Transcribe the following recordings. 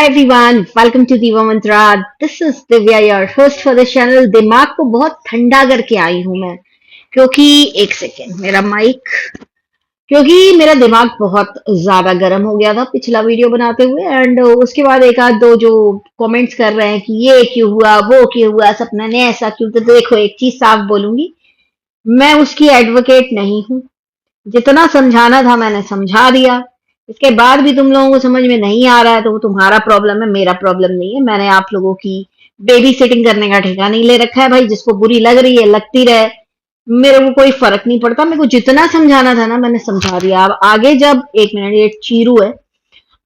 Hi everyone, welcome to Diva Mantra. This is Divya, your host for the channel. दिमाग को बहुत ठंडा करके आई हूं मैं क्योंकि एक सेकेंड मेरा माइक क्योंकि मेरा दिमाग बहुत ज्यादा गर्म हो गया था पिछला वीडियो बनाते हुए एंड उसके बाद एक आध दो जो कमेंट्स कर रहे हैं कि ये क्यों हुआ वो क्यों हुआ सपना ने ऐसा क्यों। तो देखो, एक चीज साफ बोलूंगी, मैं उसकी एडवोकेट नहीं हूँ। जितना समझाना था मैंने समझा दिया। इसके बाद भी तुम लोगों को समझ में नहीं आ रहा है तो वो तुम्हारा प्रॉब्लम है, मेरा प्रॉब्लम नहीं है। मैंने आप लोगों की बेबी सिटिंग करने का ठेका नहीं ले रखा है भाई। जिसको बुरी लग रही है लगती रहे, मेरे को कोई फर्क नहीं पड़ता। मेरे को जितना समझाना था ना मैंने समझा दिया। अब आगे जब एक मिनट, ये चीरू है,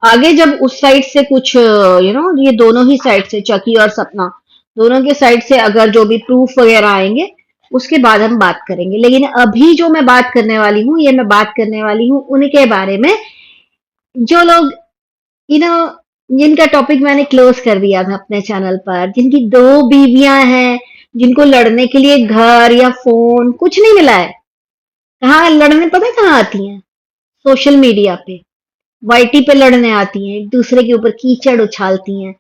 आगे जब उस साइड से कुछ ये दोनों ही साइड से चकी और सपना दोनों के साइड से अगर जो भी प्रूफ वगैरह आएंगे उसके बाद हम बात करेंगे। लेकिन अभी जो मैं बात करने वाली हूँ, ये मैं बात करने वाली हूँ उनके बारे में जो लोग यू नो जिनका टॉपिक मैंने क्लोज कर दिया था अपने चैनल पर, जिनकी दो बीवियां हैं, जिनको लड़ने के लिए घर या फोन कुछ नहीं मिला है। कहाँ लड़ने पता है कहाँ आती हैं? सोशल मीडिया पे, वाईटी पे लड़ने आती हैं, एक दूसरे के ऊपर कीचड़ उछालती हैं।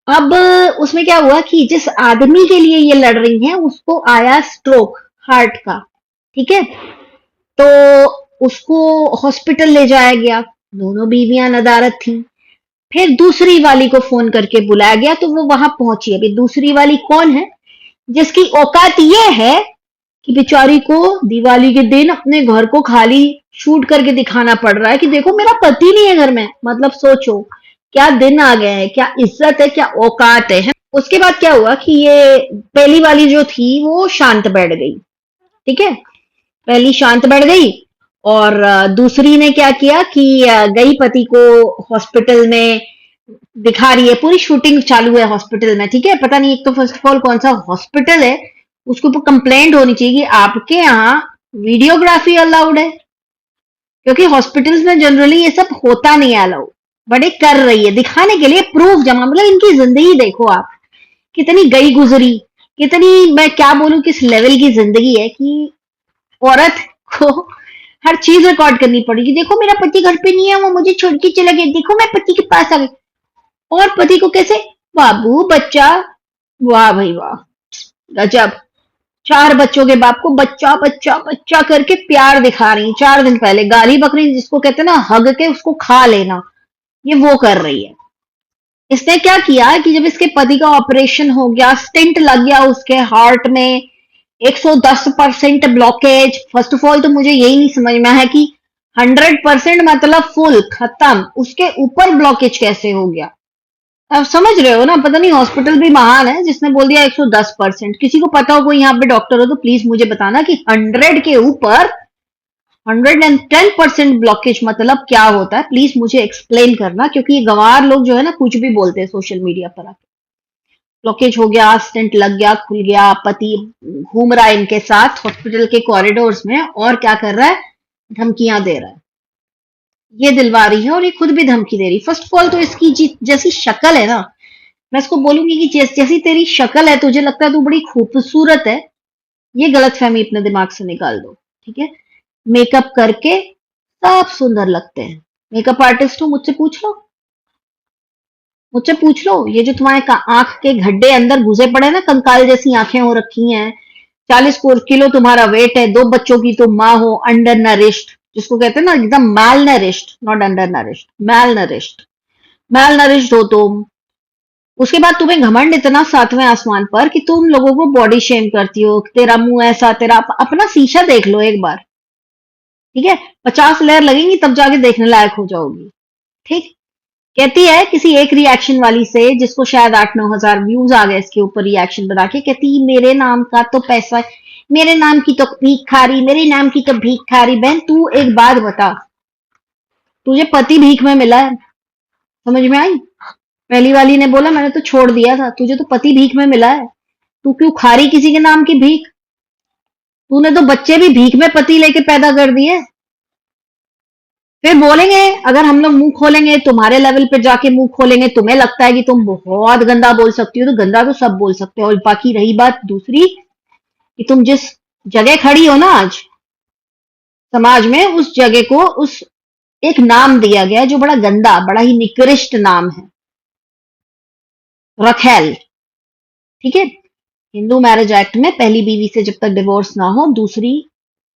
अब उसमें क्या हुआ कि जिस आदमी के लिए ये लड़ रही हैं उसको आया स्ट्रोक, हार्ट का। ठीक है, तो उसको हॉस्पिटल ले जाया गया। दोनों बीवियां नदारत थी। फिर दूसरी वाली को फोन करके बुलाया गया तो वो वहां पहुंची। अभी दूसरी वाली कौन है? जिसकी औकात ये है कि बेचारी को दिवाली के दिन अपने घर को खाली शूट करके दिखाना पड़ रहा है कि देखो मेरा पति नहीं है घर में। मतलब सोचो क्या दिन आ गए हैं, क्या इज्जत है, क्या औकात है। उसके बाद क्या हुआ कि ये पहली वाली जो थी वो शांत बैठ गई। ठीक है, पहली शांत बैठ गई और दूसरी ने क्या किया कि गई पति को हॉस्पिटल में दिखा रही है। पूरी शूटिंग चालू है हॉस्पिटल में। ठीक है, पता नहीं एक तो फर्स्ट ऑफ ऑल कौन सा हॉस्पिटल है, उसके ऊपर कंप्लेंट होनी चाहिए कि आपके यहाँ वीडियोग्राफी अलाउड है, क्योंकि हॉस्पिटल्स में जनरली ये सब होता नहीं है अलाउड। बड़े कर रही है दिखाने के लिए प्रूफ जमा। मतलब इनकी जिंदगी देखो आप, कितनी गई गुजरी, कितनी, मैं क्या बोलूं किस लेवल की जिंदगी है कि औरत को हर चीज रिकॉर्ड करनी पड़ेगी। देखो मेरा पति घर पे नहीं है, वो मुझे छोड़ के चला गया, देखो मैं पति के पास आ गई। और पति को कैसे, बाबू बच्चा, वाह भाई वाह, गजब। चार बच्चों के बाप को बच्चा बच्चा बच्चा करके प्यार दिखा रही है। 4 दिन पहले गाली बकरी जिसको कहते हैं ना, हग के उसको खा लेना, ये वो कर रही है। इसने क्या किया कि जब इसके पति का ऑपरेशन हो गया, स्टेंट लग गया उसके हार्ट में, 110% ब्लॉकेज। फर्स्ट ऑफ ऑल तो मुझे यही नहीं समझ में है कि 100% मतलब फुल खत्म, उसके ऊपर ब्लॉकेज कैसे हो गया। आप समझ रहे हो ना, पता नहीं हॉस्पिटल भी महान है जिसने बोल दिया 110%। किसी को पता हो, कोई यहाँ पे डॉक्टर हो तो प्लीज मुझे बताना कि 100 के ऊपर 110% ब्लॉकेज मतलब क्या होता है। प्लीज मुझे एक्सप्लेन करना, क्योंकि ये गंवार लोग जो है ना कुछ भी बोलते हैं सोशल मीडिया पर आके। ब्लॉकेज हो गया, स्टेंट लग गया, खुल गया, पति घूम रहा है इनके साथ हॉस्पिटल के कॉरिडोर्स में और क्या कर रहा है, धमकियां दे रहा है। ये दिलवा रही है और ये खुद भी धमकी दे रही। फर्स्ट ऑफ ऑल तो इसकी जैसी शक्ल है ना, मैं इसको बोलूंगी कि जैसी तेरी शक्ल है, तुझे लगता है तू बड़ी खूबसूरत है, ये गलत फहमी अपने दिमाग से निकाल दो। ठीक है, मेकअप करके सब सुंदर लगते हैं। मेकअप आर्टिस्ट हो, मुझसे पूछ लो, ये जो तुम्हारे आंख के गड्ढे अंदर घुसे पड़े ना, कंकाल जैसी आंखें हो रखी हैं, 40 किलो तुम्हारा वेट है, 2 बच्चों की तुम माँ हो, अंडर नरिश्ड, जिसको कहते हैं ना एकदम malnourished, not undernourished, malnourished, malnourished हो तुम। उसके बाद तुम्हें घमंड इतना सातवें आसमान पर कि तुम लोगों को बॉडी शेम करती हो। तेरा मुंह ऐसा, तेरा अपना शीशा देख लो एक बार। ठीक है, 50 लेयर लगेंगी तब जाके देखने लायक हो जाओगी। ठीक, कहती है किसी एक रिएक्शन वाली से, जिसको शायद 8-9 हजार व्यूज आ गए इसके ऊपर रिएक्शन बना के, कहती मेरे नाम का तो पैसा है, मेरे नाम की तो भीख खा रही, मेरे नाम की तो भीख खा रही। बहन तू एक बात बता, तुझे पति भीख में मिला है? समझ में आई? पहली वाली ने बोला मैंने तो छोड़ दिया था, तुझे तो पति भीख में मिला है। तू क्यों खा रही किसी के नाम की भीख? तूने तो बच्चे भी भीख में पति लेके पैदा कर दिए। फिर बोलेंगे, अगर हम लोग मुंह खोलेंगे तुम्हारे लेवल पे जाके मुंह खोलेंगे, तुम्हें लगता है कि तुम बहुत गंदा बोल सकती हो, तो गंदा तो सब बोल सकते हो। और बाकी रही बात दूसरी कि तुम जिस जगह खड़ी हो ना आज समाज में, उस जगह को उस एक नाम दिया गया है जो बड़ा गंदा, बड़ा ही निकृष्ट नाम है। रखेल, ठीक है। हिंदू मैरिज एक्ट में पहली बीवी से जब तक डिवोर्स ना हो दूसरी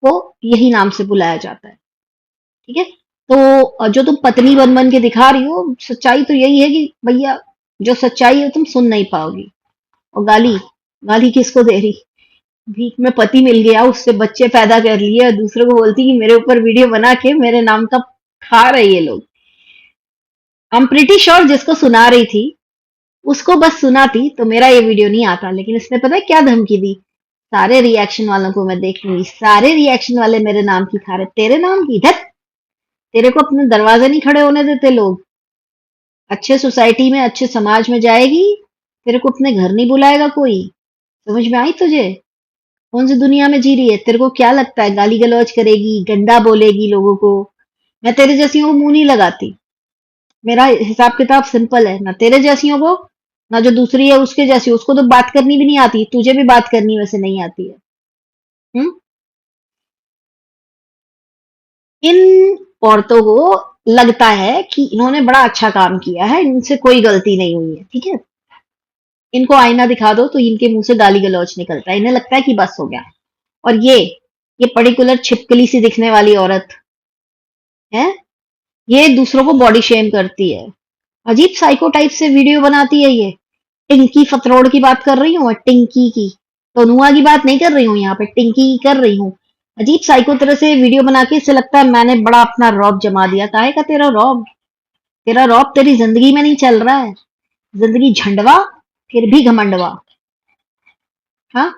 को यही नाम से बुलाया जाता है, ठीक है। तो जो तुम पत्नी बन बन के दिखा रही हो, सच्चाई तो यही है कि भैया जो सच्चाई है तुम सुन नहीं पाओगी। और गाली, गाली किसको दे रही? भीख में पति मिल गया, उससे बच्चे पैदा कर लिए और दूसरे को बोलती कि मेरे ऊपर वीडियो बना के मेरे नाम का खा रहे ये लोग। आई एम प्रिटी श्योर जिसको सुना रही थी उसको बस सुनाती तो मेरा ये वीडियो नहीं आता, लेकिन इसने पता है क्या धमकी दी? सारे रिएक्शन वालों को मैं देख लूंगी, सारे रिएक्शन वाले मेरे नाम की खा रहे, तेरे नाम की धत। तेरे को अपने दरवाजे नहीं खड़े होने देते लोग। अच्छे सोसाइटी में अच्छे समाज में जाएगी, तेरे को अपने घर नहीं बुलाएगा कोई। समझ में आई तुझे? कौन सी दुनिया में जी रही है? तेरे को क्या लगता है गाली गलौज करेगी, गंदा बोलेगी लोगों को? मैं तेरे जैसियों को मुंह नहीं लगाती। मेरा हिसाब किताब सिंपल है, ना तेरे जैसियों को ना जो दूसरी है उसके जैसी। उसको तो बात करनी भी नहीं आती, तुझे भी बात करनी वैसे नहीं आती है। हम्म। इन औरतों को लगता है कि इन्होंने बड़ा अच्छा काम किया है, इनसे कोई गलती नहीं हुई है, ठीक है। इनको आईना दिखा दो तो इनके मुंह से गाली गलौज निकलता है, इन्हें लगता है कि बस हो गया। और ये पर्टिकुलर छिपकली सी दिखने वाली औरत है, ये दूसरों को बॉडी शेम करती है। अजीब साइको टाइप से वीडियो बनाती है ये। टिंकी फतरोड़ की बात कर रही हूँ, टिंकी की। सोनुआ की बात नहीं कर रही हूँ, यहाँ पे टिंकी की कर रही हूँ। अजीब साइको तरह से वीडियो बना के इसे लगता है मैंने बड़ा अपना रौब जमा दिया। काहे का तेरा रौब? तेरा रौब तेरी जिंदगी में नहीं चल रहा है। जिंदगी झंडवा, फिर भी घमंडवा। हाँ।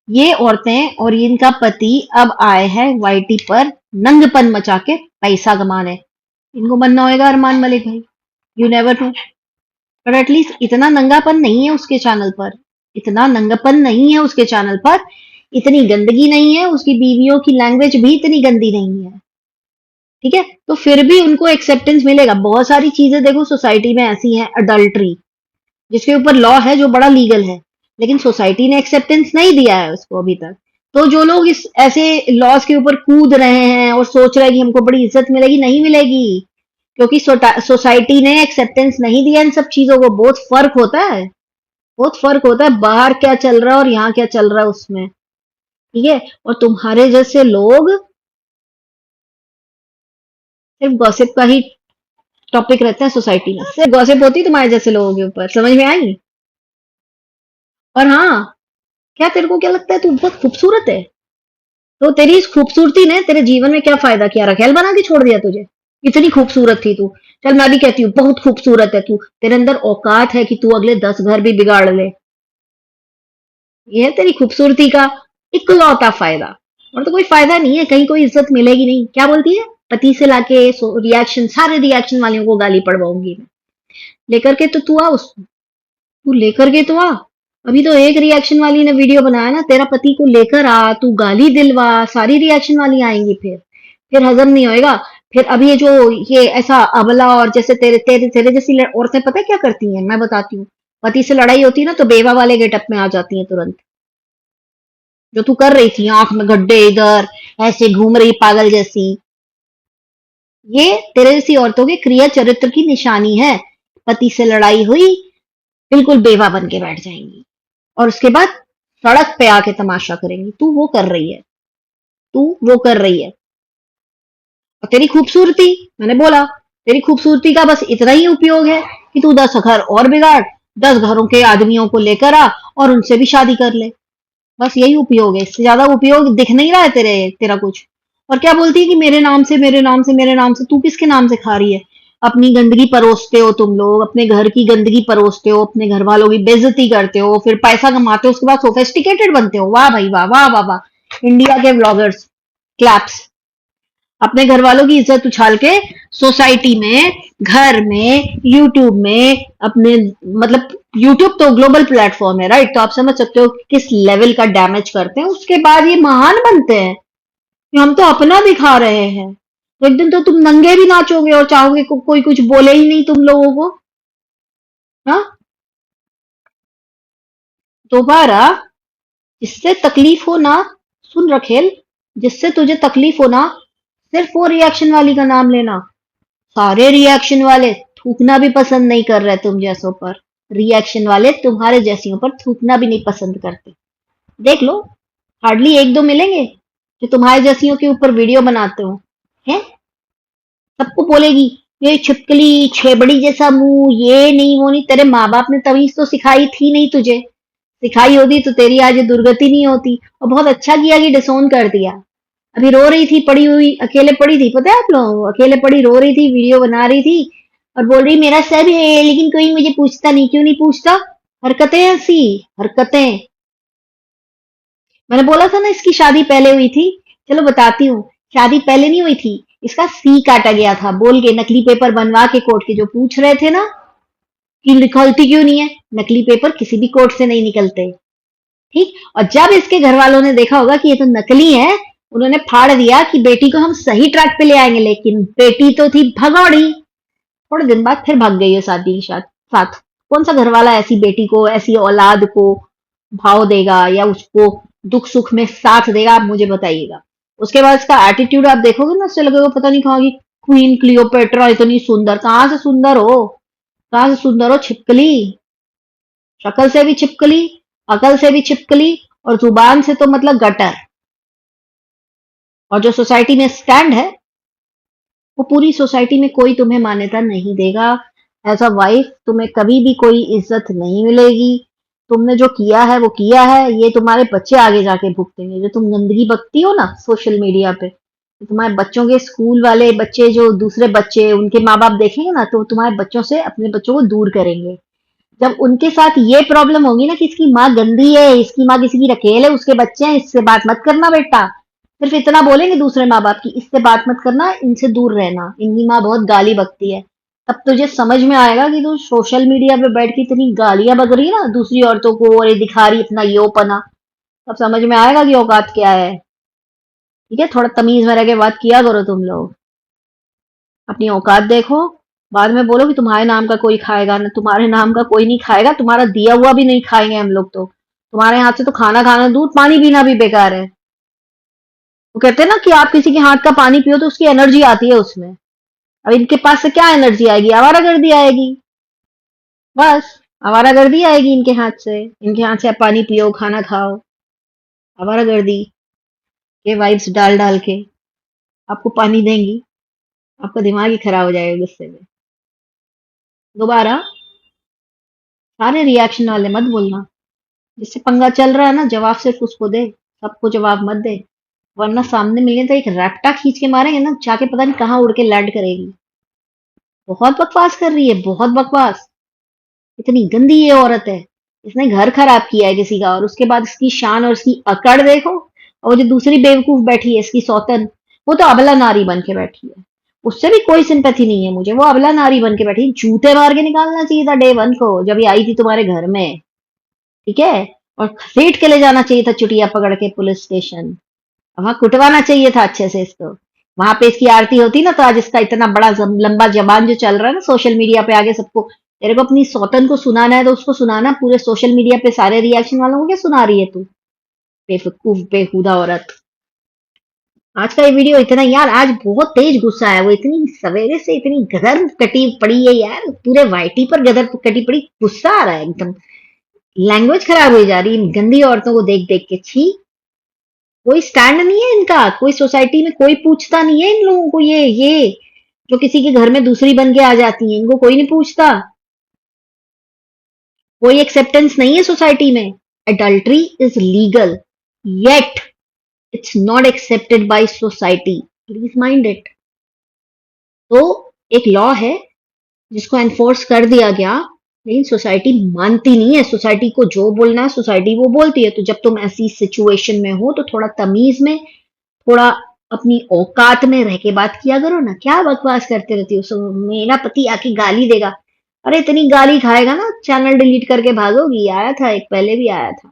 ये औरतें और इनका पति अब आए हैं वाईटी पर नंगपन मचा के पैसा कमाने। इनको बनना होगा अरमान मलिक भाई, यू नेवर नो। पर एटलीस्ट इतना नंगापन नहीं है उसके चैनल पर। इतना नंगापन नहीं है उसके चैनल पर। इतनी गंदगी नहीं है, उसकी बीवियों की लैंग्वेज भी इतनी गंदी नहीं है, ठीक है। तो फिर भी उनको एक्सेप्टेंस मिलेगा। बहुत सारी चीजें देखो सोसाइटी में ऐसी हैं, अडल्ट्री जिसके ऊपर लॉ है जो बड़ा लीगल है, लेकिन सोसाइटी ने एक्सेप्टेंस नहीं दिया है उसको अभी तक। तो जो लोग इस ऐसे लॉज के ऊपर कूद रहे हैं और सोच रहे हैं कि हमको बड़ी इज्जत मिलेगी, नहीं मिलेगी। क्योंकि सोसाइटी ने एक्सेप्टेंस नहीं दिया इन सब चीजों को। बहुत फर्क होता है, बहुत फर्क होता है बाहर क्या चल रहा है और यहाँ क्या चल रहा है उसमें, ठीक है। और तुम्हारे जैसे लोग सिर्फ गॉसिप का ही टॉपिक रहता है सोसाइटी में, सिर्फ गॉसिप होती है तुम्हारे जैसे लोगों के ऊपर। समझ में आई? और हाँ, क्या तेरे को क्या लगता है तू बहुत खूबसूरत है? तो तेरी इस खूबसूरती ने तेरे जीवन में क्या फायदा किया? रखेल बना के छोड़ दिया तुझे? इतनी खूबसूरत थी तू। चल मैं भी कहती हूँ बहुत खूबसूरत है तू, तेरे अंदर औकात है कि तू अगले 10 घर भी बिगाड़ ले। ये है तेरी खूबसूरती का इकलौता फायदा। और तो कोई फायदा नहीं है, कहीं कोई इज्जत मिलेगी नहीं। क्या बोलती है? पति से लाके रिएक्शन, सारे रिएक्शन वालों को गाली पड़वाऊंगी मैं। लेकर के तो तू आ उस, तू लेकर के तो आ। अभी तो एक रिएक्शन वाली ने वीडियो बनाया ना, तेरा पति को लेकर आ, तू गाली दिलवा, सारी रिएक्शन वाली आएंगी फिर हजम नहीं होएगा। फिर अभी ये ऐसा अबला और जैसे तेरे तेरे तेरे जैसी औरतें पता है क्या करती हैं? मैं बताती हूँ। पति से लड़ाई होती है ना तो बेवा वाले गेटअप में आ जाती हैं तुरंत। जो तू कर रही थी, आंख में गड्ढे इधर, ऐसे घूम रही पागल जैसी। ये तेरे जैसी औरतों के क्रिया चरित्र की निशानी है। पति से लड़ाई हुई, बिल्कुल बेवा बन के बैठ जाएंगी और उसके बाद सड़क पे आके तमाशा करेंगी। तू वो कर रही है, तू वो कर रही है। और तेरी खूबसूरती, मैंने बोला, तेरी खूबसूरती का बस इतना ही उपयोग है कि तू 10 घर और बिगाड़, 10 घरों के आदमियों को लेकर आ और उनसे भी शादी कर ले। बस यही उपयोग है, इससे ज्यादा उपयोग दिख नहीं रहा है तेरा कुछ। और क्या बोलती है कि मेरे नाम से, मेरे नाम से, मेरे नाम से? तू किसके नाम से खा रही है? अपनी गंदगी परोसते हो तुम लोग, अपने घर की गंदगी परोसते हो, अपने घर वालों की बेइज्जती करते हो, फिर पैसा कमाते हो, उसके बाद सोफेस्टिकेटेड बनते हो। वाह भाई वाह, वाह वाह वाह। इंडिया के व्लॉगर्स, क्लैप्स। अपने घर वालों की इज्जत उछाल के सोसाइटी में, घर में, यूट्यूब में, अपने मतलब यूट्यूब तो ग्लोबल प्लेटफॉर्म है राइट, तो आप समझ सकते हो कि किस लेवल का डैमेज करते हैं। उसके बाद ये महान बनते हैं कि हम तो अपना दिखा रहे हैं। तो एक दिन तो तुम नंगे भी नाचोगे और चाहोगे कोई कुछ बोले ही नहीं तुम लोगों को। हाँ। दोबारा जिससे तकलीफ हो ना, सुन रखेल, जिससे तुझे तकलीफ हो ना, सिर्फ वो रिएक्शन वाली का नाम लेना। सारे रिएक्शन वाले थूकना भी पसंद नहीं कर रहे तुम जैसों पर। रिएक्शन वाले तुम्हारे जैसियों पर थूकना भी नहीं पसंद करते। देख लो, हार्डली एक दो मिलेंगे जो तुम्हारे जैसियों के ऊपर वीडियो बनाते हो। हैं? सबको बोलेगी ये छिपकली, छेबड़ी जैसा मुंह, ये नहीं वो नहीं। तेरे माँ बाप ने तमीज तो सिखाई थी नहीं तुझे। सिखाई होती तो तेरी आज ये दुर्गति नहीं होती। और बहुत अच्छा किया कि डिसोन कर दिया। अभी रो रही थी पड़ी हुई, अकेले पड़ी थी, पता है आप लोगों को? अकेले पड़ी रो रही थी, वीडियो बना रही थी और बोल रही मेरा सब है लेकिन कोई मुझे पूछता नहीं। क्यों नहीं पूछता? हरकतें ऐसी, हरकतें। मैंने बोला था ना इसकी शादी पहले हुई थी। चलो बताती हूँ। शादी पहले नहीं हुई थी, इसका सी काटा गया था बोल के, नकली पेपर बनवा के कोर्ट के जो पूछ रहे थे ना कि निकलती क्यों नहीं है। नकली पेपर किसी भी कोर्ट से नहीं निकलते। ठीक। और जब इसके घर वालों ने देखा होगा कि ये तो नकली है, उन्होंने फाड़ दिया कि बेटी को हम सही ट्रैक पे ले आएंगे, लेकिन बेटी तो थी भगौड़ी। थोड़े दिन बाद फिर भाग गई है शादी के साथ। कौन सा घर वाला ऐसी बेटी को, ऐसी औलाद को भाव देगा या उसको दुख सुख में साथ देगा? आप मुझे बताइएगा। उसके बाद इसका एटीट्यूड आप देखोगे ना, उससे लगेगा पता नहीं कहाँ की क्वीन क्लियोपेट्रा, इतनी सुंदर। कहाँ से सुंदर हो? कहाँ से सुंदर हो? छिपकली। शक्ल से भी छिपकली, अकल से भी छिपकली, और जुबान से तो मतलब गटर। और जो सोसाइटी में स्टैंड है, वो पूरी सोसाइटी में कोई तुम्हें मान्यता नहीं देगा। एज अ वाइफ तुम्हें कभी भी कोई इज्जत नहीं मिलेगी। तुमने जो किया है वो किया है, ये तुम्हारे बच्चे आगे जाके भुगतेंगे। जो तुम गंदगी बकती हो ना सोशल मीडिया पे, तो तुम्हारे बच्चों के स्कूल वाले बच्चे, जो दूसरे बच्चे उनके माँ बाप देखेंगे ना, तो तुम्हारे बच्चों से अपने बच्चों को दूर करेंगे। जब उनके साथ ये प्रॉब्लम होगी ना कि इसकी माँ गंदी है, इसकी माँ किसी की रखेल है, उसके बच्चे हैं, इससे बात मत करना बेटा, सिर्फ इतना बोलेंगे दूसरे माँ बाप की इससे बात मत करना, इनसे दूर रहना, इनकी माँ बहुत गाली बकती है। तब तुझे समझ में आएगा कि तू सोशल मीडिया पे बैठ के इतनी गालियां बक रही है ना दूसरी औरतों को, और ये दिखा रही अपना योपना। तब समझ में आएगा कि औकात क्या है। ठीक है, थोड़ा तमीज में रह के बात किया करो तुम लोग। अपनी औकात देखो। बाद में बोलो कि तुम्हारे नाम का कोई खाएगा ना। तुम्हारे नाम का कोई नहीं खाएगा, तुम्हारा दिया हुआ भी नहीं खाएंगे हम लोग तो। तुम्हारे हाथ से तो खाना खाना दूध, पानी पीना भी बेकार है। वो कहते हैं ना कि आप किसी के हाथ का पानी पियो तो उसकी एनर्जी आती है उसमें। अब इनके पास से क्या एनर्जी आएगी? आवारागर्दी आएगी। बस, आवारागर्दी आएगी इनके हाथ से। इनके हाथ से आप पानी पियो, खाना खाओ। आवारागर्दी के वाइब्स डाल डाल के आपको पानी देंगी। आपका दिमाग ही खराब हो जाएगा गुस्से में। दोबारा सारे रिएक्शन वाले मत बोलना। जिससे पंगा चल रहा है ना, जवाब सिर्फ उसको दे, सबको जवाब मत दे। वरना सामने मिलने तो एक रैप्टा खींच के मारेंगे ना, जाके पता नहीं कहाँ उड़ के लैंड करेगी। बहुत बकवास कर रही है, बहुत बकवास। इतनी गंदी ये औरत है। इसने घर खराब किया है किसी का, और उसके बाद इसकी शान और इसकी अकड़ देखो। और जो दूसरी बेवकूफ बैठी है इसकी सौतन, वो तो अबला नारी बन के बैठी है। उससे भी कोई सिंपैथी नहीं है मुझे। वो अबला नारी बन के बैठी है। जूते मार के निकालना चाहिए था डे वन को, जब ये आई थी तुम्हारे घर में। ठीक है। और घसीट के ले जाना चाहिए था चुटिया पकड़ के पुलिस स्टेशन। वहां कुटवाना चाहिए था अच्छे से इसको। वहां पे इसकी आरती होती ना, तो आज इसका इतना बड़ा लंबा जबान जो चल रहा है ना सोशल मीडिया पे आगे सबको। तेरे को अपनी सौतन को सुनाना है तो उसको सुनाना, पूरे सोशल मीडिया पे सारे रिएक्शन वालों को क्या सुना रही है तू? बेवकूफ बेहुदा औरत। आज का ये वीडियो इतना, यार आज बहुत तेज गुस्सा है। वो इतनी सवेरे से इतनी गदर कटी पड़ी है यार, पूरे वाइटी पर गदर कटी पड़ी। गुस्सा आ रहा है एकदम। लैंग्वेज खराब हो जा रही है गंदी औरतों को देख देख के। छी। कोई स्टैंड नहीं है इनका, कोई सोसाइटी में कोई पूछता नहीं है इन लोगों को। ये जो किसी के घर में दूसरी बन के आ जाती है, इनको कोई नहीं पूछता। कोई एक्सेप्टेंस नहीं है सोसाइटी में। Adultery is legal, yet it's not accepted by society. Please mind it. तो एक लॉ है जिसको एनफोर्स कर दिया गया, लेकिन सोसाइटी मानती नहीं है। सोसाइटी को जो बोलना है सोसाइटी वो बोलती है। तो जब तुम ऐसी सिचुएशन में हो तो थोड़ा तमीज में, थोड़ा अपनी औकात में रह के बात किया करो ना। क्या बकवास करते रहती हो? मेरा पति आके गाली देगा। अरे इतनी गाली खाएगा ना, चैनल डिलीट करके भागोगी। आया था एक, पहले भी आया था।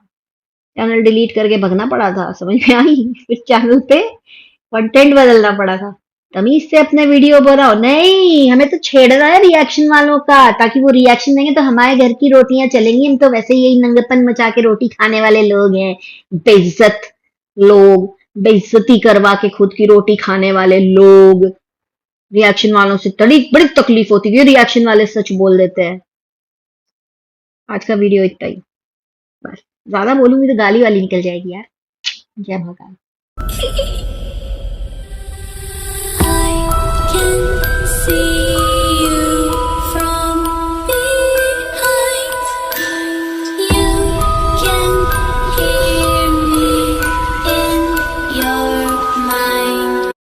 चैनल डिलीट करके भगना पड़ा था, समझ में आई? फिर चैनल पे कंटेंट बदलना पड़ा था। तमीज से अपने वीडियो बनाओ। नहीं, हमें तो छेड़ना है रिएक्शन वालों का, ताकि वो रिएक्शन देंगे तो हमारे घर की रोटियां चलेंगी। हम तो वैसे ही यही नंगेपन मचा के रोटी खाने वाले लोग हैं। बेइज्जत लोग, बेइज्जती करवा के खुद की रोटी खाने वाले लोग। रिएक्शन वालों से बड़ी बड़ी तकलीफ होती है। रिएक्शन वाले सच बोल देते हैं। आज का वीडियो इतना ही। बस ज्यादा बोलूंगी तो गाली वाली निकल जाएगी यार। जय महाकाल। I can see